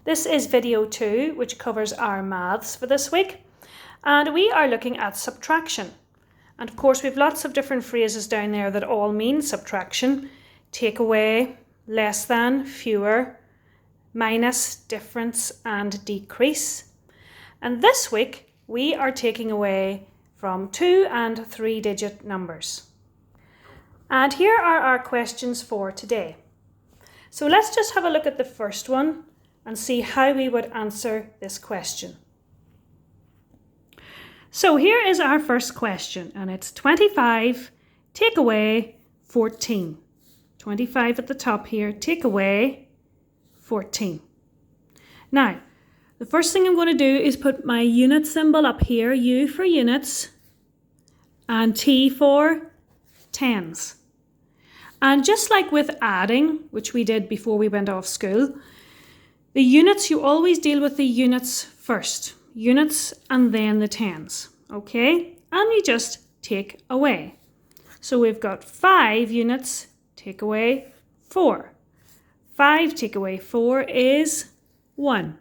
This is video 2, which covers our maths for this week. And we are looking at subtraction. And of course, we've lots of different phrases down there that all mean subtraction. Take away, less than, fewer, minus, difference, and decrease. And this week, we are taking away from 2 and 3-digit numbers. And here are our questions for today. So let's just have a look at the first one and see how we would answer this question. So here is our first question, and it's 25, take away 14. 25 at the top here, take away 14. Now, the first thing I'm going to do is put my unit symbol up here, U for units, and T for tens. And just like with adding, which we did before we went off school, the units, you always deal with the units first. Units and then the tens, okay? And you just take away. So we've got 5 units, take away 4. 5 take away 4 is 1.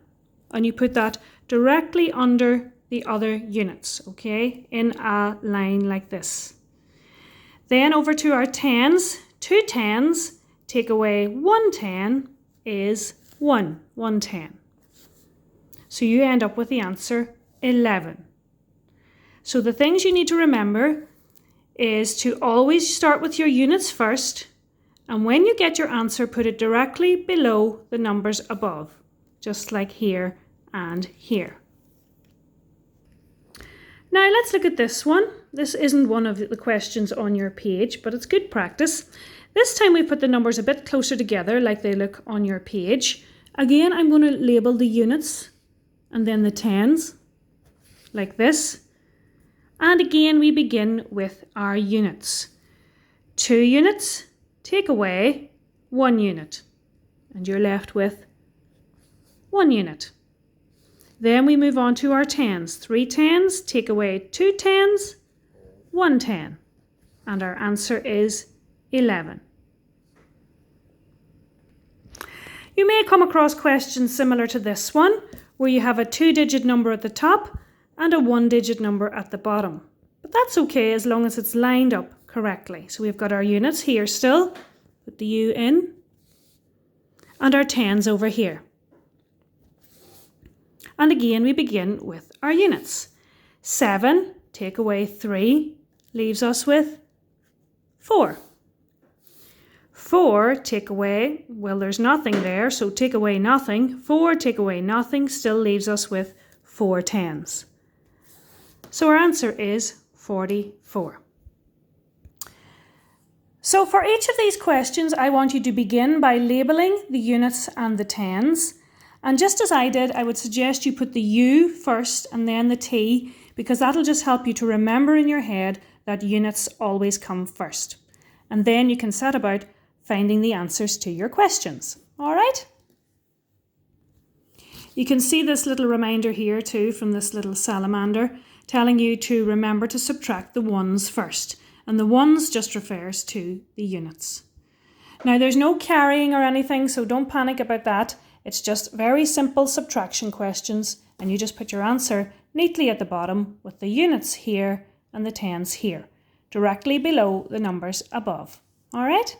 And you put that directly under the other units, okay? In a line like this. Then over to our tens. 2 tens, take away 1 10 is 1. 1 10. So you end up with the answer 11. So the things you need to remember is to always start with your units first, and when you get your answer, put it directly below the numbers above, just like here and here. Now let's look at this one. This isn't one of the questions on your page, but it's good practice. This time we put the numbers a bit closer together like they look on your page. Again, I'm going to label the units and then the tens like this. And again, we begin with our units. 2 units, take away 1 unit. And you're left with 1 unit. Then we move on to our tens. 3 tens, take away 2 tens, 1 10. And our answer is 11. You may come across questions similar to this one, where you have a 2-digit number at the top and a 1-digit number at the bottom. But that's okay as long as it's lined up correctly. So we've got our units here still, put the U in, and our tens over here. And again, we begin with our units. 7, take away 3, leaves us with 4. 4, take away, well, there's nothing there, so take away nothing. 4, take away nothing, still leaves us with 4 tens. So our answer is 44. So for each of these questions, I want you to begin by labelling the units and the tens. And just as I did, I would suggest you put the U first and then the T, because that'll just help you to remember in your head that units always come first. And then you can set about finding the answers to your questions. All right? You can see this little reminder here too from this little salamander telling you to remember to subtract the ones first. And the ones just refers to the units. Now there's no carrying or anything, so don't panic about that. It's just very simple subtraction questions, and you just put your answer neatly at the bottom with the units here and the tens here, directly below the numbers above. All right?